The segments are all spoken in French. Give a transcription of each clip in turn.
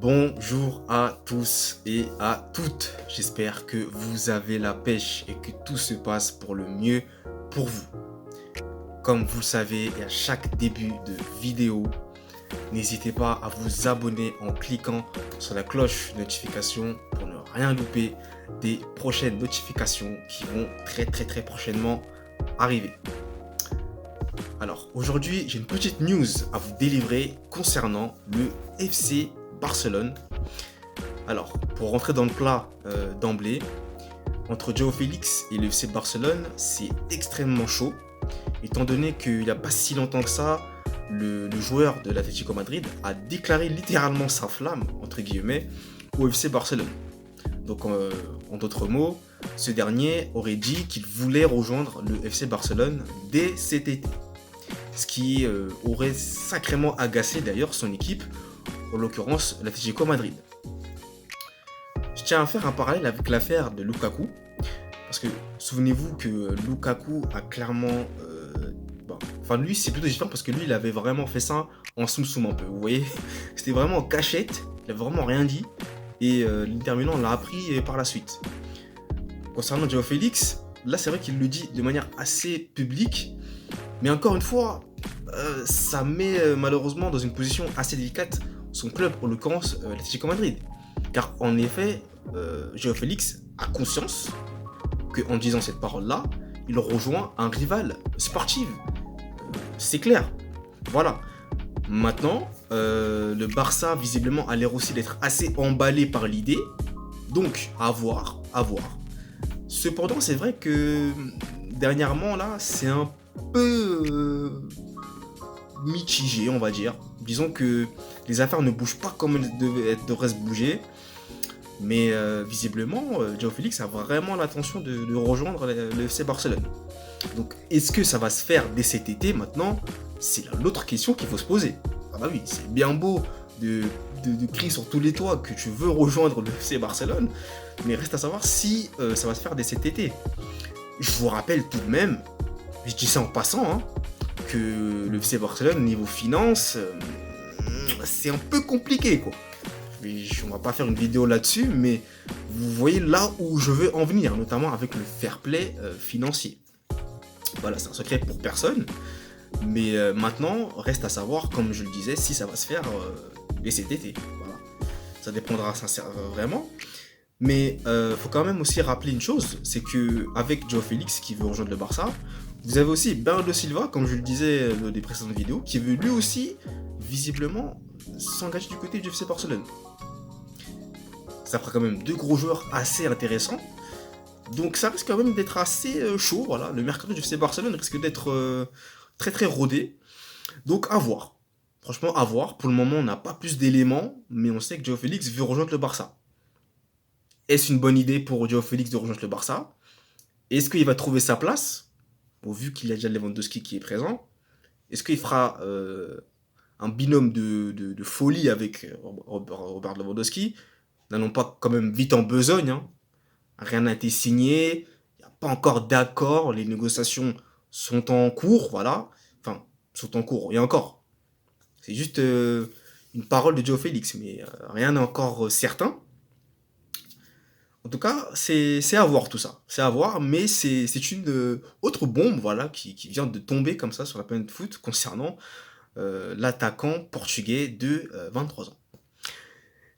Bonjour à tous et à toutes. J'espère que vous avez la pêche et que tout se passe pour le mieux pour vous. Comme vous le savez, et à chaque début de vidéo, n'hésitez pas à vous abonner en cliquant sur la cloche de notification pour ne rien louper des prochaines notifications qui vont très prochainement arriver. Alors aujourd'hui, j'ai une petite news à vous délivrer concernant le FC Barcelone. Alors, pour rentrer dans le plat d'emblée, entre Joao Félix et le FC Barcelone, c'est extrêmement chaud, étant donné qu'il n'y a pas si longtemps que ça, le joueur de l'Atlético Madrid a déclaré littéralement sa flamme, entre guillemets, au FC Barcelone. Donc, en d'autres mots, ce dernier aurait dit qu'il voulait rejoindre le FC Barcelone dès cet été. Ce qui aurait sacrément agacé d'ailleurs son équipe, en l'occurrence l'Atlético Madrid. Je tiens à faire un parallèle avec l'affaire de Lukaku, parce que souvenez-vous que Lukaku a clairement... Enfin lui c'est plutôt différent parce que lui il avait vraiment fait ça en soum-soum un peu, vous voyez. C'était vraiment en cachette, il avait vraiment rien dit, et l'Inter Milan l'a appris par la suite. Concernant Joao Félix, là c'est vrai qu'il le dit de manière assez publique, mais encore une fois, ça met malheureusement dans une position assez délicate son club, en l'occurrence l'Atlético Madrid. Car en effet, Joao Félix a conscience qu'en disant cette parole-là, il rejoint un rival sportif. C'est clair. Voilà. Maintenant, le Barça visiblement a l'air aussi d'être assez emballé par l'idée. Donc, à voir, à voir. Cependant, c'est vrai que dernièrement, là, c'est un peu mitigé, on va dire. Disons que les affaires ne bougent pas comme elles devraient se bouger. Mais visiblement, Joao Félix a vraiment l'intention de rejoindre le FC Barcelone. Donc, est-ce que ça va se faire dès cet été maintenant? C'est l'autre question qu'il faut se poser. Ah bah oui, c'est bien beau de crier sur tous les toits que tu veux rejoindre le FC Barcelone, mais reste à savoir si ça va se faire dès cet été. Je vous rappelle tout de même, je dis ça en passant, hein, que le FC Barcelone, niveau finance, c'est un peu compliqué, quoi. On va pas faire une vidéo là-dessus, mais vous voyez là où je veux en venir, notamment avec le fair play financier. Voilà, c'est un secret pour personne, mais maintenant, reste à savoir, comme je le disais, si ça va se faire dès cet été. Voilà. Ça dépendra sincèrement, vraiment. Mais faut quand même aussi rappeler une chose, c'est que avec Joao Félix qui veut rejoindre le Barça, vous avez aussi Bernardo Silva, comme je le disais dans des précédentes vidéos, qui veut lui aussi, visiblement, s'engager du côté du FC Barcelone. Ça fera quand même deux gros joueurs assez intéressants. Donc ça risque quand même d'être assez chaud, voilà. Le mercato du FC Barcelone risque d'être très rodé. Donc à voir. Franchement, à voir. Pour le moment, on n'a pas plus d'éléments, mais on sait que Joao Félix veut rejoindre le Barça. Est-ce une bonne idée pour Joao Félix de rejoindre le Barça? Est-ce qu'il va trouver sa place? Bon, vu qu'il y a déjà Lewandowski qui est présent, est-ce qu'il fera un binôme de folie avec Robert Lewandowski? N'allons pas quand même vite en besogne, hein. Rien n'a été signé, il n'y a pas encore d'accord, les négociations sont en cours, voilà. Enfin, sont en cours, et encore. C'est juste une parole de Joe Félix, mais rien n'est encore certain. En tout cas, c'est à voir tout ça. C'est à voir, mais c'est une autre bombe, voilà, qui vient de tomber comme ça sur la planète foot concernant l'attaquant portugais de 23 ans.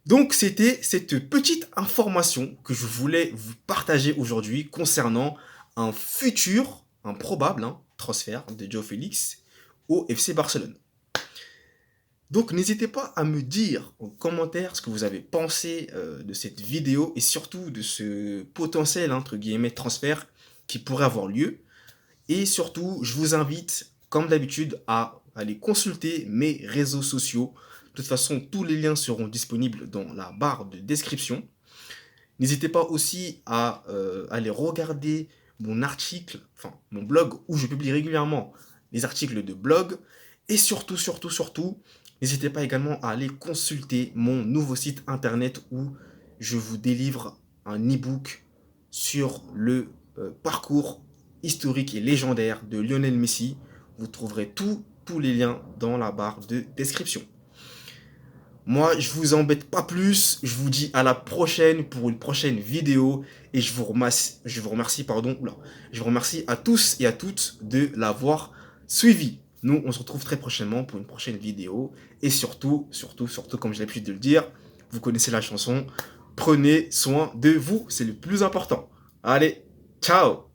Donc c'était cette petite information que je voulais vous partager aujourd'hui concernant un futur, un probable transfert de Joao Félix au FC Barcelone. Donc n'hésitez pas à me dire en commentaire ce que vous avez pensé de cette vidéo et surtout de ce potentiel entre guillemets transfert qui pourrait avoir lieu. Et surtout, je vous invite, comme d'habitude, à aller consulter mes réseaux sociaux. De toute façon, tous les liens seront disponibles dans la barre de description. N'hésitez pas aussi à aller regarder mon article, enfin mon blog où je publie régulièrement les articles de blog. Et surtout, n'hésitez pas également à aller consulter mon nouveau site internet où je vous délivre un e-book sur le parcours historique et légendaire de Lionel Messi. Vous trouverez tous les liens dans la barre de description. Moi, je vous embête pas plus. Je vous dis à la prochaine pour une prochaine vidéo. Et je vous remercie à tous et à toutes de l'avoir suivi. Nous, on se retrouve très prochainement pour une prochaine vidéo. Et surtout, comme j'ai l'habitude de le dire, vous connaissez la chanson. Prenez soin de vous, c'est le plus important. Allez, ciao!